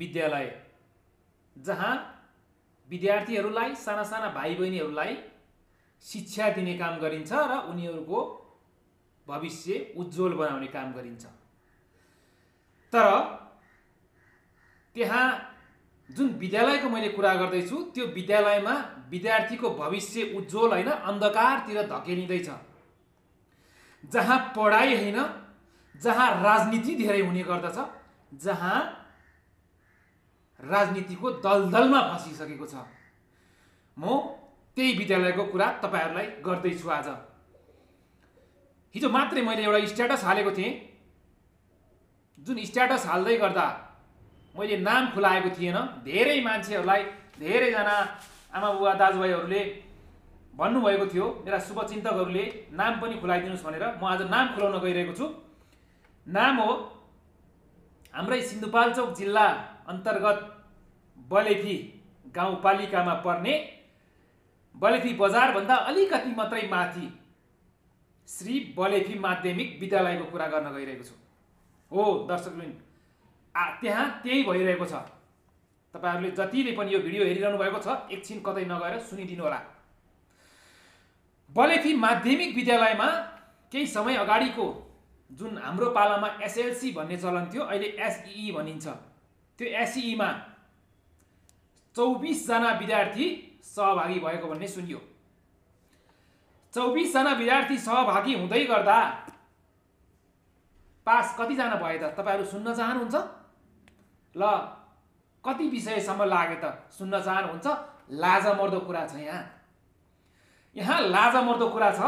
विद्यालय जहाँ विद्यार्थीहरूलाई साना साना भाइ बहिनीहरूलाई शिक्षा दिने काम गरिन्छ र उनीहरूको भविष्य उज्जवल बनाउने काम गरिन्छ। तर त्यहाँ जुन विद्यालयको मैले कुरा गर्दैछु त्यो विद्यालयमा विद्यार्थीको भविष्य उज्जवल होइन अन्धकारतिर धकेलिँदैछ, जहाँ पढाइ होइन, जहाँ राजनीति धेरै हुने गर्दछ, जहाँ राजनीतिको दलदलमा फसिसकेको छ। म त्यही विद्यालयको कुरा तपाईहरुलाई गर्दैछु आज। हिजो मात्रै मैले एउटा स्ट्याटस हालेको थिएँ, जुन स्ट्याटस हाल्दै गर्दा मैले नाम खुलाएको थिएन। धेरै मान्छेहरूलाई, धेरैजना आमा बुबा दाजुभाइहरूले भन्नुभएको थियो, मेरा शुभचिन्तकहरूले नाम पनि खुलाइदिनुस् भनेर। म आज नाम खुलाउन गइरहेको छु। नाम हो हाम्रै सिन्धुपाल्चोक जिल्ला अन्तर्गत बलेफी गाउँपालिकामा पर्ने, बलेफी बजारभन्दा अलिकति मात्रै माथि श्री बलेफी माध्यमिक विद्यालयको कुरा गर्न गइरहेको छु। हो दर्शकवृन्द, त्यहाँ त्यही भइरहेको छ। तपाईहरुले जतिले पनि यो भिडियो हेरिरहनु भएको छ, एकछिन कतै नगएर सुनिदिनु होला। बलेफी माध्यमिक विद्यालयमा केही समय अगाडिको जुन हाम्रो पालामा एसएलसी भन्ने चलन थियो, अहिले एसई भनिन्छ, त्यो एसई मा 24 जना विद्यार्थी सहभागी भएको भन्ने सुनियो। 24 जना विद्यार्थी सहभागी हुँदै गर्दा पास कति जना भए त तपाईहरु सुन्न चाहनुहुन्छ? ल कति विषयसम्म लागे त सुन्न चाहनुहुन्छ? लाजमर्दो कुरा छ यहाँ। यहाँ लाजमर्दो कुरा छ,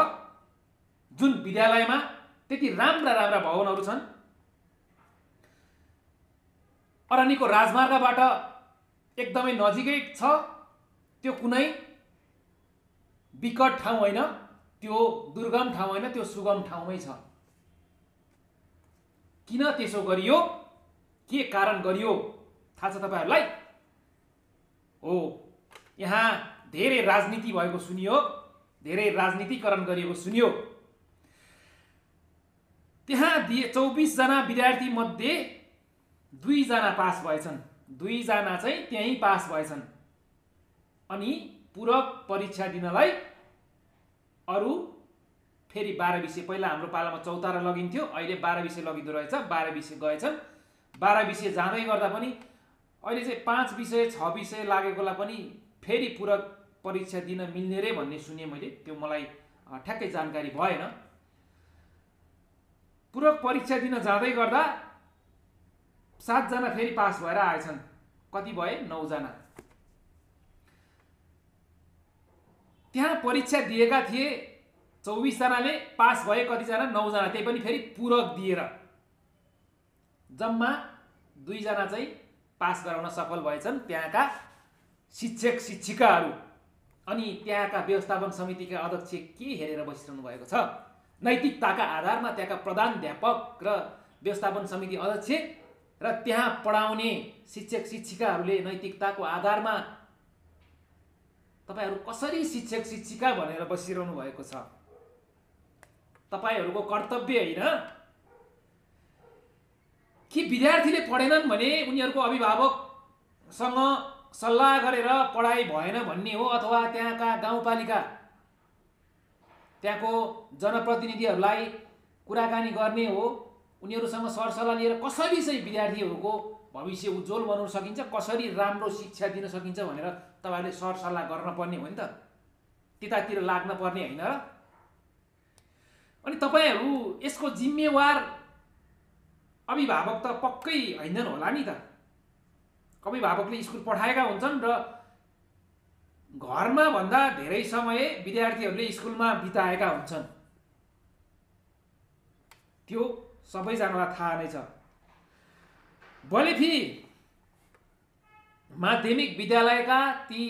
जुन विद्यालयमा त्यति राम्रा राम्रा भवनहरू छन्, अरनिको राजमार्गबाट एकदमै नजिकै छ, त्यो कुनै विकट ठाउँ होइन, त्यो दुर्गम ठाउँ होइन, त्यो सुगम ठाउँमै छ। किन त्यसो गरियो, के कारण गरियो थाहा छ तपाईहरुलाई? हो, यहाँ धेरै राजनीति भएको सुनियो, धेरै राजनीतिकरण गरिएको सुनियो। त्यहाँ 24 जना विद्यार्थी मध्ये 2 जना पास भएछन्, 2 जना चाहिँ त्यही पास भएछन्। अनि पूरक परीक्षा दिनलाई अरु फेरि 12 विषय, पहिला हाम्रो पालामा चौतारा लगिन्थ्यो, अहिले 12 विषय लगिँदो रहेछ, 12 विषय गएछन्। 12 विषय जाँदै गर्दा पनि अहिले चाहिँ 5 विषय 6 विषय लागेकोलाई पनि फेरि पूरक परीक्षा दिन मिल्ने रे भन्ने सुने मैले। त्यो मलाई ठ्याक्कै जानकारी भएन। पूरक परीक्षा दिन जाँदै गर्दा 7 जना फेरि पास भएर आएछन्। कति भए? 9 जना। त्यहाँ परीक्षा दिएका थिए 24 जनाले, पास भए कति जना? 9 जना, त्यही पनि फेरि पूरक दिएर। जम्मा 2 जना चाहिँ पास गराउन सफल भएछन्, त्यहाँका शिक्षक शिक्षिकाहरू। अनि त्यहाँका व्यवस्थापन समितिका अध्यक्ष के हेरेर बसिरहनु भएको छ? नैतिकताका आधारमा त्यहाँका प्रधानाध्यापक र व्यवस्थापन समिति अध्यक्ष र त्यहाँ पढाउने शिक्षक शिक्षिकाहरूले नैतिकताको आधारमा तपाईहरु कसरी शिक्षक शिक्षिका भनेर बसिरहनु भएको छ? तपाईहरुको कर्तव्य होइन कि विद्यार्थीले पढेनन् भने उनीहरुको अभिभावकसँग सल्लाह गरेर पढाइ भएन भन्ने हो, अथवा त्यहाँका गाउँपालिका, त्यहाँको जनप्रतिनिधिहरूलाई कुराकानी गर्ने हो, उनीहरुसँग सरसल्लाह लिएर कसरी चाहिँ विद्यार्थीहरूको भविष्य उज्जवल बनाउन सकिन्छ, कसरी राम्रो शिक्षा दिन सकिन्छ भनेर तपाईहरुले सरसल्लाह गर्न पर्ने हो नि त। त्यतातिर लाग्न पर्ने हैन र? अनि तपाईहरु यसको जिम्मेवार अभिभावक त पक्कै हैनन् होला नि त। अभिभावकले स्कुल पठाएका हुन्छन् र घरमा भन्दा धेरै समय विद्यार्थीहरूले स्कुलमा बिताएका हुन्छन्, त्यो सबैजनालाई थाहा नै छ। बलेफी माध्यमिक विद्यालयका ती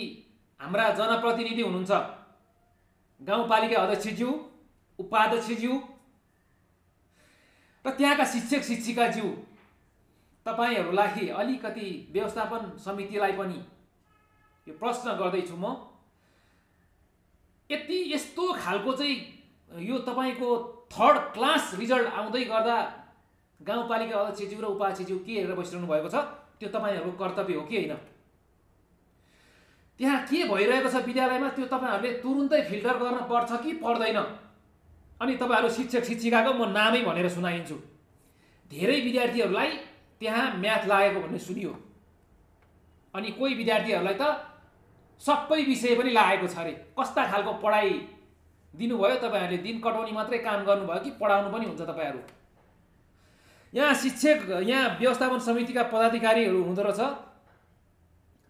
हाम्रा जनप्रतिनिधि हुनुहुन्छ, गाउँपालिका अध्यक्षज्यू, उपाध्यक्षज्यू र त्यहाँका शिक्षक शिक्षिकाज्यू, तपाईहरुलाई अलिकति व्यवस्थापन समितिलाई पनि यो प्रश्न गर्दैछु म। यस्तो खालको चाहिँ यो तपाईको 3rd क्लास रिजल्ट आउँदै गर्दा गाउँपालिका अध्यक्षज्यू र उपाध्यक्षज्यू के हेरेर बसिरहनु भएको छ, त्यो तपाईँहरूको कर्तव्य हो कि होइन? त्यहाँ के भइरहेको छ विद्यालयमा त्यो तपाईँहरूले तुरुन्तै फिल्टर गर्न पर्छ कि पर्दैन? अनि तपाईँहरू शिक्षक शिक्षिकाको म नामै भनेर सुनाइन्छु। धेरै विद्यार्थीहरूलाई त्यहाँ म्याथ लागेको भन्ने सुनियो, अनि कोही विद्यार्थीहरूलाई त सबै विषय पनि लागेको छ अरे। कस्ता खालको पढाइ दिनुभयो तपाईँहरूले? दिन कटाउने मात्रै काम गर्नुभयो कि पढाउनु पनि हुन्छ तपाईँहरू? यहाँ शिक्षक, यहाँ व्यवस्थापन समितिका पदाधिकारीहरू हुँदो रहेछ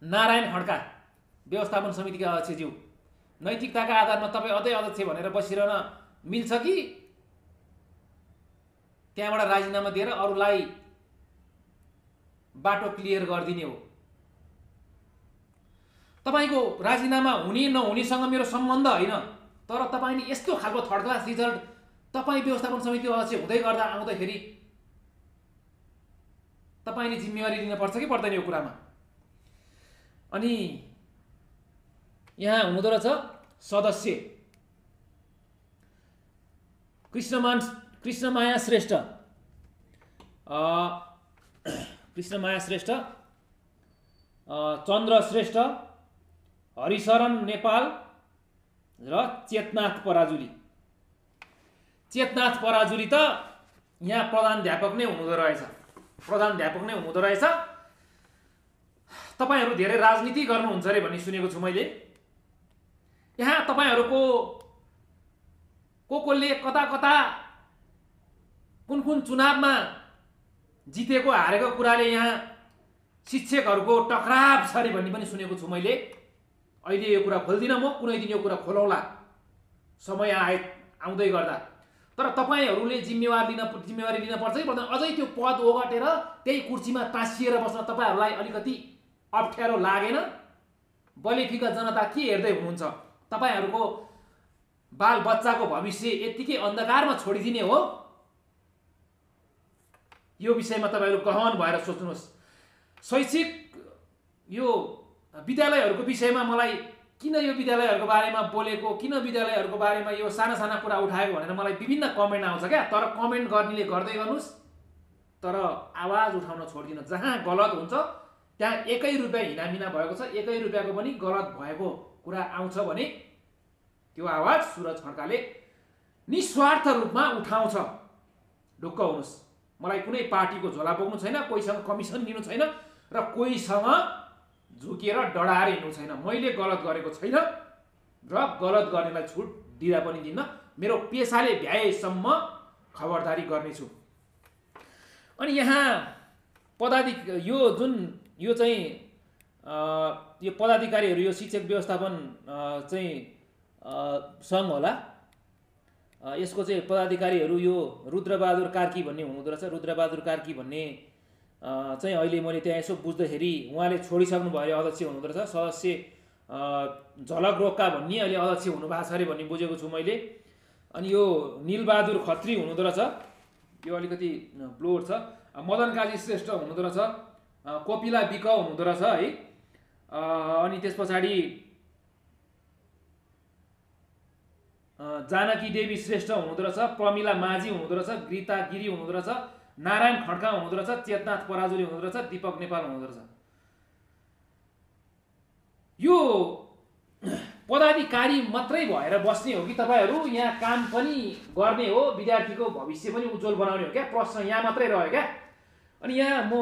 नारायण खड्का, व्यवस्थापन समितिका अध्यक्षज्यू। नैतिकताका आधारमा तपाईँ अध्यक्ष भनेर बसिरहन मिल्छ कि त्यहाँबाट राजीनामा दिएर अरूलाई बाटो क्लियर गरिदिने हो? तपाईँको राजीनामा हुने नहुनेसँग मेरो सम्बन्ध होइन, तर तपाईँले यस्तो खालको थर्ड क्लास रिजल्ट तपाईँ व्यवस्थापन समितिको अध्यक्ष हुँदै गर्दा आउँदाखेरि तपाईँले जिम्मेवारी लिन पर्छ कि पर्दैन यो कुरामा? अनि यहाँ हुँदो रहेछ सदस्य कृष्णमाया श्रेष्ठ, कृष्णमाया श्रेष्ठ, चन्द्र श्रेष्ठ, हरिशरण नेपाल र चेतनाथ पराजुली। चेतनाथ पराजुली त यहाँ प्रधानाध्यापक नै हुनुहुँदो रहेछ, प्रधानाध्यापक नै हुनुहुँदो रहेछ। तपाईँहरू धेरै राजनीति गर्नुहुन्छ अरे भन्ने सुनेको छु मैले। यहाँ तपाईँहरूको कोले कता कता कुन कुन चुनावमा जितेको हारेको कुराले यहाँ शिक्षकहरूको टकराव छ अरे भन्ने पनि सुनेको छु मैले। अहिले यो कुरा खोल्दिनँ म, कुनै दिन यो कुरा खोलौँला समय आउँदै गर्दा। तर तपाईँहरूले जिम्मेवारी लिन पर्छ कि पर्दैन? अझै त्यो पद ओगटेर त्यही कुर्सीमा तासिएर बस्न तपाईँहरूलाई अलिकति अप्ठ्यारो लागेन? बलिफिका जनता के हेर्दै हुनुहुन्छ? तपाईँहरूको बाल बच्चाको भविष्य यत्तिकै अन्धकारमा छोडिदिने हो? यो विषयमा तपाईँहरू गहन भएर सोच्नुहोस्। शैक्षिक यो विद्यालयहरूको विषयमा मलाई किन यो विद्यालयहरूको बारेमा बोलेको, किन विद्यालयहरूको बारेमा यो साना साना कुरा उठाएको भनेर मलाई विभिन्न कमेन्ट आउँछ क्या। तर कमेन्ट गर्नेले गर्दै गर्नुहोस्, तर आवाज उठाउन छोडिदिनु। जहाँ गलत हुन्छ त्यहाँ 1 रुपियाँ हिनामिना भएको छ, 1 रुपियाँको पनि गलत भएको कुरा आउँछ भने त्यो आवाज सुरज खड्काले निस्वार्थ रूपमा उठाउँछ। ढुक्क हुनुहोस्। मलाई कुनै पार्टीको झोला बोक्नु छैन, कोहीसँग कमिसन लिनु छैन र कोहीसँग झुकेर डढाएर हिँड्नु छैन। मैले गलत गरेको छैन र गलत गर्नेलाई छुट दिँदा पनि दिन्न। मेरो पेसाले भ्याएसम्म खबरदारी गर्नेछु। अनि यहाँ यो चाहिँ यो पदाधिकारीहरू, यो शिक्षक व्यवस्थापन चाहिँ सङ्घ होला, यसको चाहिँ पदाधिकारीहरू यो रुद्रबहादुर कार्की भन्ने हुनुहुँदो रहेछ। रुद्रबहादुर कार्की भन्ने चाहिँ अहिले मैले त्यहाँ यसो बुझ्दाखेरि उहाँले छोडिसक्नु भयो, अध्यक्ष हुनुहुँदो रहेछ। सदस्य झलक रोक्का भन्ने अहिले अध्यक्ष हुनुभएको छ अरे भन्ने बुझेको छु मैले। अनि यो निलबहादुर खत्री हुनुहुँदो रहेछ, यो अलिकति ब्लोर छ। मदन काजी श्रेष्ठ हुनुहुँदो रहेछ, कोपिला विक हुनुहुँदो रहेछ है। अनि त्यस पछाडि जानकी देवी श्रेष्ठ हुनुहुँदो रहेछ, प्रमिला माझी हुनुहुँदो रहेछ, गीता गिरी हुनुहुँदो रहेछ, नारायण खड्का हुनुहुँदो रहेछ, चेतनाथ पराजुली हुनुहुँदो रहेछ, दीपक नेपाल हुनुहुँदो रहेछ। यो पदाधिकारी मात्रै भएर बस्ने हो कि तपाईँहरू? यहाँ काम पनि गर्ने हो, विद्यार्थीको भविष्य पनि उज्जवल बनाउने हो क्या? प्रश्न यहाँ मात्रै रह्यो क्या? अनि यहाँ म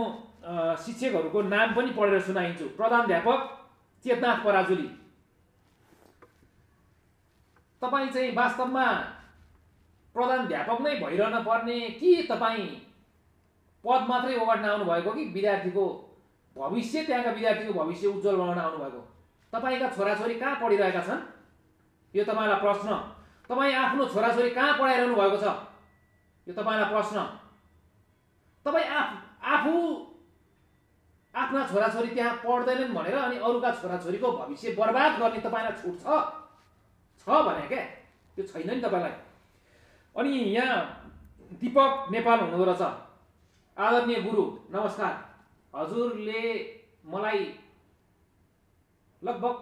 शिक्षकहरूको नाम पनि पढेर सुनाइन्छु। प्रधानाध्यापक चेतनाथ पराजुली, तपाईँ चाहिँ वास्तवमा प्रधानाध्यापक नै भइरहन पर्ने कि तपाईँ पद मात्रै ओगट्न आउनुभएको कि विद्यार्थीको भविष्य, त्यहाँका विद्यार्थीको भविष्य उज्जवल बनाउन आउनुभएको? तपाईँका छोराछोरी कहाँ पढिरहेका छन्? यो तपाईँलाई प्रश्न। तपाईँ आफ्नो छोराछोरी कहाँ पढाइरहनु भएको छ? यो तपाईँलाई प्रश्न। तपाईँ आफू आफ्ना छोराछोरी त्यहाँ पढ्दैनन् भनेर अनि अरूका छोराछोरीको भविष्य बर्बाद गर्ने तपाईँलाई छुट छ भने क्या? त्यो छैन नि तपाईँलाई। अनि यहाँ दीपक नेपाल हुनुहुँदो रहेछ। आदरणीय गुरु नमस्कार, हजुरले मलाई लगभग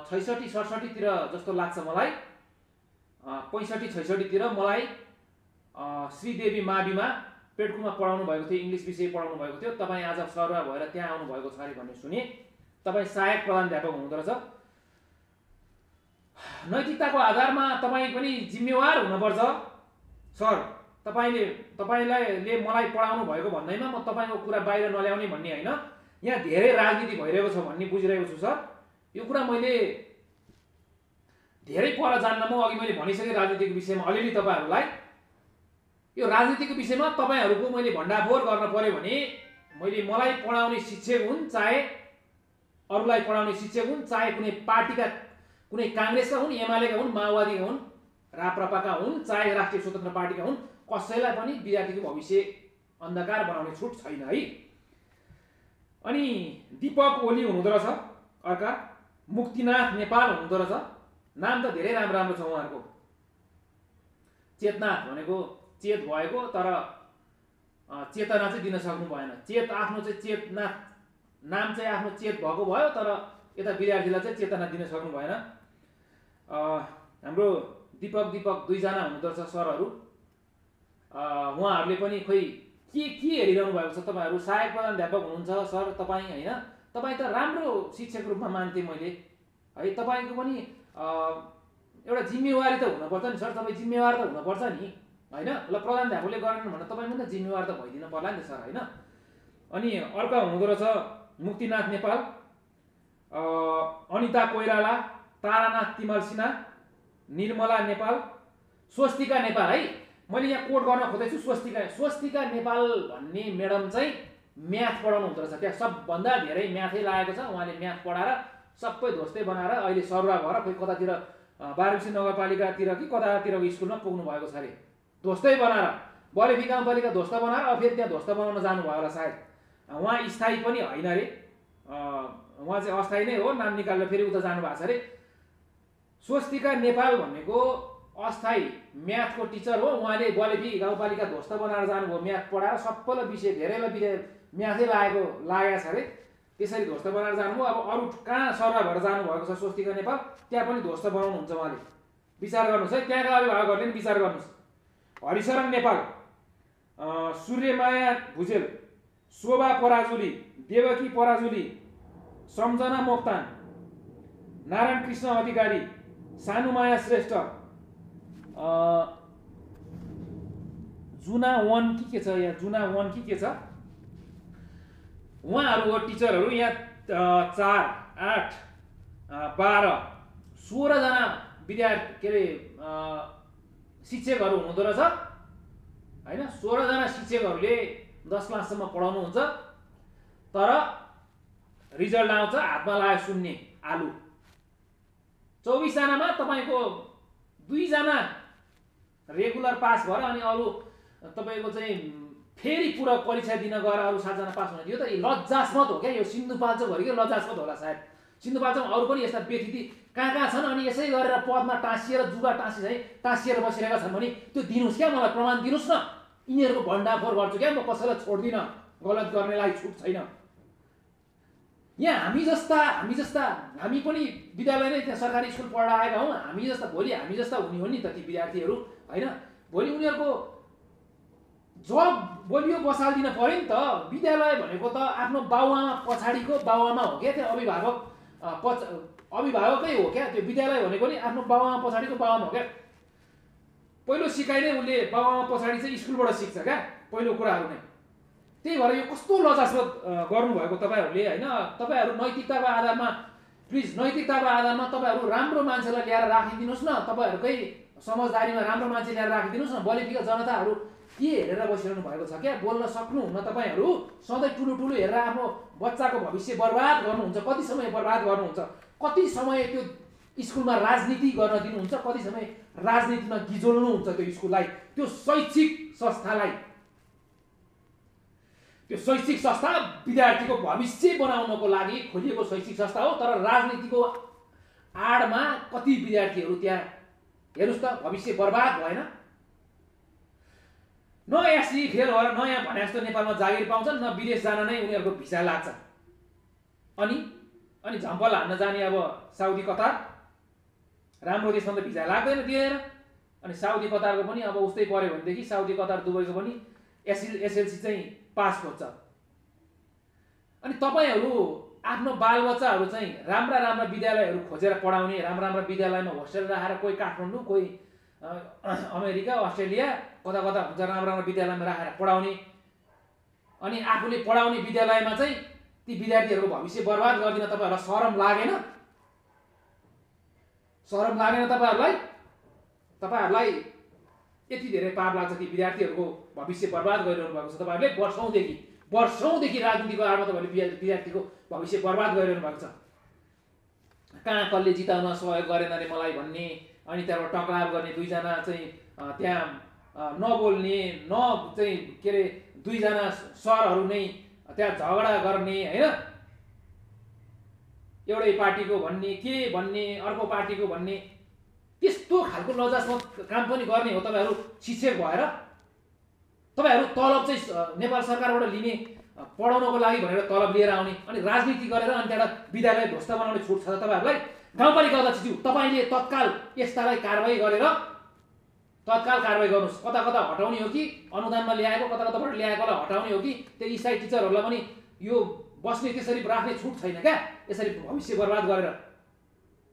66-67 तिर जस्तो लाग्छ मलाई, 65-66 तिर मलाई श्रीदेवी माविमा पेड्कुमा पढाउनु भएको थियो, इङ्ग्लिस विषय पढाउनु भएको थियो, तपाईँ आज सरुवा भएर त्यहाँ आउनु भएको छ अरे भन्ने सुने। तपाईँ सहायक प्रधानाध्यापक हुनुहुँदो रहेछ। नैतिकताको आधारमा तपाईँ पनि जिम्मेवार हुनुपर्छ सर। तपाईँले मलाई पढाउनु भएको भन्दैमा म तपाईँको कुरा बाहिर नल्याउने भन्ने होइन, यहाँ धेरै राजनीति भइरहेको छ भन्ने बुझिरहेको छु सर। यो कुरा मैले धेरै पर जान्न, म अघि मैले भनिसकेँ राजनीतिको विषयमा अलिअलि तपाईँहरूलाई। यो राजनीतिको विषयमा तपाईँहरूको मैले भण्डाफोर गर्न पर्यो भने मलाई पढाउने शिक्षक हुन्, चाहे अरूलाई पढाउने शिक्षक हुन्, चाहे कुनै पार्टीका, कुनै काङ्ग्रेसका हुन्, एमालेका हुन्, माओवादीका हुन्, राप्रपाका हुन्, चाहे राष्ट्रिय स्वतन्त्र पार्टीका हुन्, कसैलाई पनि विद्यार्थीको भविष्य अन्धकार बनाउने छुट छैन है। अनि दीपक ओली हुनुहुँदो रहेछ अर्का, मुक्तिनाथ नेपाल हुनुहुँदो रहेछ। नाम त धेरै राम्रो राम्रो छ उहाँहरूको। चेतनाथ भनेको चेत भएको तर चेतना चाहिँ दिन सक्नु भएन। चेत आफ्नो चाहिँ चेतनाथ नाम चाहिँ आफ्नो चेत भएको भयो तर यता विद्यार्थीलाई चाहिँ चेतना दिन सक्नु भएन। हाम्रो दीपक दुईजना हुनुहुँदो रहेछ सरहरू। उहाँहरूले पनि खोइ के हेरिरहनु भएको छ। तपाईँहरू सहायक प्रधानाध्यापक हुनुहुन्छ सर तपाईँ, होइन? तपाईँ त राम्रो शिक्षक रूपमा मान्थेँ मैले है। तपाईँको पनि एउटा जिम्मेवारी त हुनुपर्छ नि सर। तपाईँ जिम्मेवार त हुनुपर्छ नि, होइन? ल प्रधानाध्यापकले गरेन भने तपाईँ पनि त जिम्मेवार त भइदिनु पर्ला नि त सर, होइन? अनि अर्का हुनुहुँदो रहेछ मुक्तिनाथ नेपाल, अनिता कोइराला, तारानाथ तिमल सिन्हा, निर्मला नेपाल, स्वस्तिका नेपाल है। मैले यहाँ कोड गर्न खोजेको छु। स्वस्तिका नेपाल भन्ने म्याडम चाहिँ म्याथ पढाउनु हुँदो रहेछ। त्यहाँ सबभन्दा धेरै म्याथै लागेको छ। उहाँले म्याथ पढाएर सबै ध्वस्तै बनाएर अहिले सरुवा भएर खोइ कतातिर 12 नगरपालिकातिर कि कतातिरको स्कुलमा पुग्नु भएको छ अरे। ध्वस्तै बनाएर बलेफी गाउँपालिका ध्वस्त बनाएर अब फेरि त्यहाँ ध्वस्त बनाउन जानुभयो होला सायद। उहाँ स्थायी पनि होइन अरे, उहाँ चाहिँ अस्थायी नै हो। नाम निकालेर फेरि उता जानुभएको छ अरे। स्वस्तिका नेपाल भनेको अस्थायी म्याथको टिचर हो। उहाँले बलेफी गाउँपालिका ध्वस्त बनाएर जानुभयो, म्याथ पढाएर सबैलाई विषय धेरैलाई म्याथै लागेको छ अरे। त्यसरी ध्वस्त बनाएर जानुभयो। अब अरू कहाँ सरुवा भएर जानुभएको छ स्वस्तिका नेपाल, त्यहाँ पनि ध्वस्त बनाउनुहुन्छ उहाँले। विचार गर्नुहोस् है, त्यहाँका अभिभावकहरूले पनि विचार गर्नुहोस्। हरिशरण नेपाल, सूर्यमाया भुजेल, शोभा पराजुली, देवकी पराजुली, सम्झना मोक्तान, नारायण कृष्ण अधिकारी, सानुमाया श्रेष्ठ, जुना वन के छ यहाँ, जुना वन के छ, उहाँहरू हो टिचरहरू। यहाँ 4, 8, 12, 16 जना विद्यार्थी के अरे शिक्षकहरू हुनुहुँदो रहेछ, होइन? 16 जना शिक्षकहरूले 10 क्लाससम्म पढाउनुहुन्छ। तर रिजल्ट आउँछ हातमा लाग्यो शून्य आलु। 24 जनामा तपाईँको 2 जना रेगुलर पास भएर अनि अरू तपाईँको चाहिँ फेरि पुरा परीक्षा दिन गएर अरू 7 जना पास हुने। यो त लज्जास्पद हो क्या। यो सिन्धुपाल्चोकभरिकै लज्जास्पद होला सायद। सिन्धुपाल्चोकमा अरू पनि यस्ता व्यक्ति कहाँ छन् अनि यसै गरेर पदमा टाँसिएर जुगा टाँसिएर बसिरहेका छन् भने त्यो दिनुहोस् क्या, मलाई प्रमाण दिनुहोस् न। यिनीहरूको भण्डाफोर गर्छु क्या, म कसैलाई छोड्दिनँ, गलत गर्नेलाई छुट छैन। यहाँ हामी जस्ता हामी पनि विद्यालय नै त्यहाँ सरकारी स्कुल पढेर आएका हौँ। हामी जस्ता भोलि हामी जस्ता हुने हो नि त ती विद्यार्थीहरू, होइन? भोलि उनीहरूको जब बलियो बसालिदिन पर्यो नि त। विद्यालय भनेको त आफ्नो बाउआमा पछाडिको बाउआमा हो क्या। त्यो अभिभावकै हो क्या। त्यो विद्यालय भनेको नि आफ्नो बाउआमा पछाडिको बाउआमा हो क्या। पहिलो सिकाइ नै उसले बाउआमा पछाडि चाहिँ स्कुलबाट सिक्छ क्या, पहिलो कुराहरू नै। त्यही भएर यो कस्तो लज्जास्पद गर्नुभएको तपाईँहरूले, होइन? तपाईँहरू नैतिकताको आधारमा, प्लिज नैतिकताको आधारमा तपाईँहरू राम्रो मान्छेलाई ल्याएर राखिदिनुहोस् न। तपाईँहरूकै समझदारीमा राम्रो मान्छे ल्याएर राखिदिनुहोस् न। बलेफीका जनताहरू के हेरेर बसिरहनु भएको छ क्या? बोल्न सक्नुहुन्न तपाईँहरू। सधैँ ठुलो हेरेर आफ्नो बच्चाको भविष्य बर्बाद गर्नुहुन्छ। कति समय बर्बाद गर्नुहुन्छ? कति समय त्यो स्कुलमा राजनीति गर्न दिनुहुन्छ? कति समय राजनीतिमा गिजोल्नुहुन्छ त्यो स्कुललाई, त्यो शैक्षिक संस्थालाई। त्यो शैक्षिक संस्था विद्यार्थीको भविष्य बनाउनको लागि खोलिएको शैक्षिक संस्था हो। तर राजनीतिको आडमा कति विद्यार्थीहरू त्यहाँ, हेर्नुहोस् त, भविष्य बर्बाद भएन? न एससी फेल भएर नयाँ भने जस्तो नेपालमा जागिर पाउँछन्, न विदेश जान नै उनीहरूको भिसा लाग्छ। अनि झम्पल हान्न जाने अब साउदी कतार, राम्रो देशमा त भिसा लाग्दैन, दिँदैन। अनि साउदी कतारको पनि अब उस्तै पर्यो भनेदेखि साउदी कतार दुबईको पनि एसएलसी चाहिँ पास खोज्छ। अनि तपाईहरू आफ्नो बालबच्चाहरू चाहिँ राम्रा राम्रा विद्यालयहरू खोजेर पढाउने, राम्रा राम्रा विद्यालयमा होस्टेल राखेर, कोही काठमाडौँ, कोही अमेरिका, अस्ट्रेलिया, कता कता हुन्छ, राम्रा राम्रा विद्यालयमा राखेर पढाउने, अनि आफूले पढाउने विद्यालयमा चाहिँ ती विद्यार्थीहरूको भविष्य बर्बाद गरिदिन तपाईँहरूलाई शरम लागेन? शरम लागेन तपाईँहरूलाई? तपाईँहरूलाई यति धेरै पाप लाग्छ कि विद्यार्थीहरूको भविष्य बर्बाद गरिरहनु भएको छ। तपाईँहरूले वर्षौँदेखि राजनीतिको आडमा तपाईँहरूले विद्यार्थीको भविष्य बर्बाद गरिरहनु भएको छ। कहाँ कसले जिताउन सहयोग गरेन अरे मलाई भन्ने, अनि त्यहाँबाट टक्राव गर्ने, दुईजना चाहिँ त्यहाँ नबोल्ने, चाहिँ के अरे दुईजना सरहरू नै त्यहाँ झगडा गर्ने, होइन, एउटै पार्टीको भन्ने, के भन्ने, अर्को पार्टीको भन्ने, त्यस्तो खालको लज्जास्पद काम पनि गर्ने हो तपाईँहरू शिक्षक भएर? तपाईँहरू तलब चाहिँ नेपाल सरकारबाट लिने, पढाउनको लागि भनेर तलब लिएर आउने, अनि राजनीति गरेर अनि त्यहाँबाट विद्यालय ध्वस्त बनाउने छुट छ तपाईँहरूलाई? गाउँपालिका अध्यक्षज्यू, तपाईँले तत्काल यस्तालाई कारवाही गरेर तत्काल कारवाही गर्नुहोस्। कता कता हटाउने हो कि अनुदानमा ल्याएको, कता कताबाट ल्याएकोलाई हटाउने हो कि त्यो स्थायी टिचरहरूलाई पनि यो बस्ने त्यसरी राख्ने छुट छैन क्या? यसरी भविष्य बर्बाद गरेर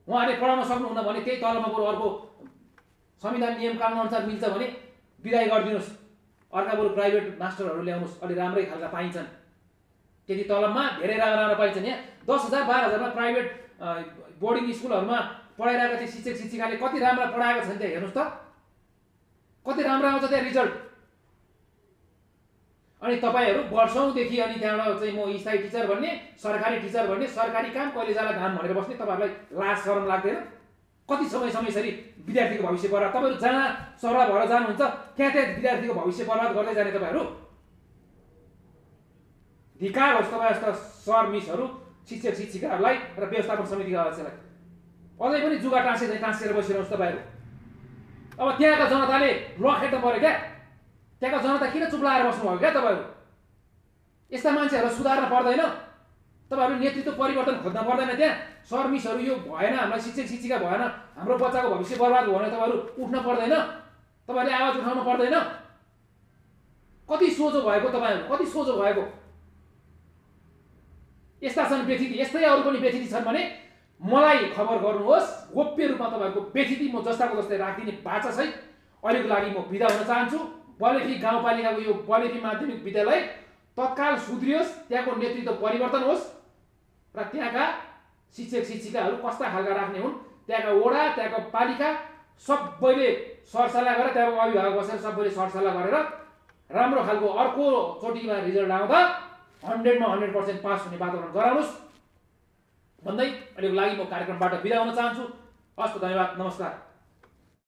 उहाँहरूले पढाउन सक्नुहुन्न भने त्यही तलमा बरु अर्को संविधान नियम कानुन अनुसार मिल्छ भने बिदाय गरिदिनुहोस्, अर्का बरु प्राइभेट मास्टरहरू ल्याउनुहोस्, अलि राम्रै खालका पाइन्छन्। त्यति तलबमा धेरै राम्रो राम्रो पाइन्छन्। यहाँ 10,000 12,000मा प्राइभेट बोर्डिङ स्कुलहरूमा पढाइरहेका थिए शिक्षक शिक्षिकाले कति राम्रो पढाएको छन् त्यहाँ, हेर्नुहोस् त कति राम्रो आउँछ त्यहाँ रिजल्ट। अनि तपाईँहरू वर्षौँदेखि अनि त्यहाँबाट चाहिँ म स्थायी टिचर भन्ने, सरकारी टिचर भन्ने, सरकारी काम कहिले जाला घाम भनेर बस्ने, तपाईँहरूलाई लाज शरम लाग्दैन? कति समयसम्म विद्यार्थीको भविष्य बर्बाद? तपाईँहरू जहाँ सरह भएर जानुहुन्छ त्यहाँ विद्यार्थीको भविष्य बर्बाद गर्दै जाने तपाईँहरू। धिक्कार होस् तपाईँ जस्ता सर मिसहरू, शिक्षक शिक्षिकाहरूलाई र व्यवस्थापन समितिका अध्यक्षलाई। अझै पनि जुगा टाँसेर बसिरहनुहोस् तपाईँहरू। अब त्यहाँका जनताले लखेट्नु पर्यो क्या? त्यहाँका जनता किन चुप लाएर बस्नुभयो क्या तपाईँहरू? यस्ता मान्छेहरूलाई सुधार्न पर्दैन? तपाईँहरू नेतृत्व परिवर्तन खोज्न पर्दैन? त्यहाँ सर मिसहरू यो भएन, हामीलाई शिक्षक शिक्षिका भएन, हाम्रो बच्चाको भविष्य बर्बाद भयो भने तपाईँहरू उठ्न पर्दैन? तपाईँहरूले आवाज उठाउनु पर्दैन? कति सोझो भएको तपाईँहरू, कति सोझो भएको? यस्ता छन् व्यथिति, यस्तै अरू पनि व्यथिति छन् भने मलाई खबर गर्नुहोस्। गोप्य रूपमा तपाईँहरूको व्यथिति म जस्ताको जस्तै राखिदिने बाचा सहित अहिलेको लागि म बिदा हुन चाहन्छु। बलेफी गाउँपालिकाको यो बलेफी माध्यमिक विद्यालय तत्काल सुध्रियोस्, त्यहाँको नेतृत्व परिवर्तन होस् र त्यहाँका शिक्षक शिक्षिकाहरू कस्ता खालका राख्ने हुन्, त्यहाँका वडा, त्यहाँको पालिका सबैले सरसल्लाह गरेर, त्यहाँको अभिभावक बसेर सबैले सरसल्लाह गरेर राम्रो खालको अर्को चोटिमा रिजल्ट आउँदा 100मा 100% पास हुने वातावरण गराउनुहोस् भन्दै अहिलेको लागि म कार्यक्रमबाट बिदा हुन चाहन्छु। हस् त, धन्यवाद, नमस्कार।